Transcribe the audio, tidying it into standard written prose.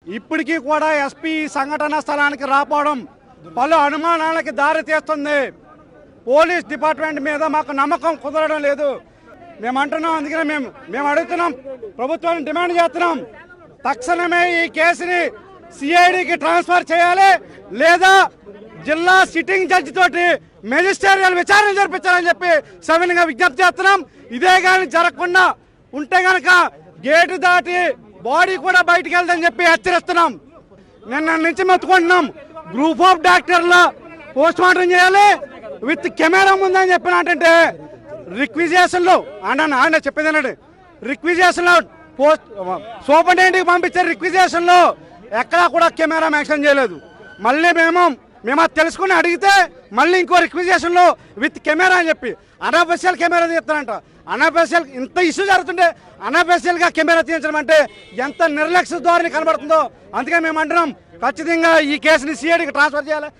ఇప్పటికీ కూడా ఎస్పీ సంఘటనా స్థలానికి రాపోవడం పలు అనుమానాలకి దారి తీస్తుంది. పోలీస్ డిపార్ట్మెంట్ మీద మాకు నమ్మకం కుదరడం లేదు. మేము అంటున్నాం, అందుకనే మేము అడుగుతున్నాం, ప్రభుత్వాన్ని డిమాండ్ చేస్తున్నాం, తక్షణమే ఈ కేసుని సిఐడికి ట్రాన్స్ఫర్ చేయాలి, లేదా జిల్లా సిట్టింగ్ జడ్జి తోటి మెజిస్ట్రేరియల్ విచారణ జరిపించాలని చెప్పి సవినయంగా విజ్ఞప్తి చేస్తున్నాం. ఇదే కానీ జరగకుండా ఉంటే గనక గేటు దాటి బాడీ కూడా బయటికి వెళ్దని చెప్పి హెచ్చరిస్తున్నాం. నిన్న నుంచి మెత్తుకుంటున్నాం, గ్రూప్ ఆఫ్ డాక్టర్ల పోస్ట్ మార్టం చేయాలి విత్ కెమెరా ముందని చెప్పినట్టంటే రిక్విజేషన్లో ఆయన చెప్పేది ఏంటంటే రిక్విజేషన్లో పోస్ట్ సూపరింటెండెంట్కి పంపించారు. రిక్విజేషన్లో ఎక్కడా కూడా కెమెరా మెన్షన్ చేయలేదు. మళ్ళీ మేము అది తెలుసుకుని అడిగితే మళ్ళీ ఇంకో రిక్విజేషన్లో విత్ కెమెరా అని చెప్పి అనఫిషియల్ కెమెరా తీస్తారంట. అనఫిషియల్ ఇంత ఇష్యూ జరుగుతుంటే అనఫిషియల్గా కెమెరా తీయించడం అంటే ఎంత నిర్లక్ష్య ధోరణి కనబడుతుందో. అందుకే మేము అంటున్నాం, ఖచ్చితంగా ఈ కేసుని సిఐడికి ట్రాన్స్ఫర్ చేయాలి.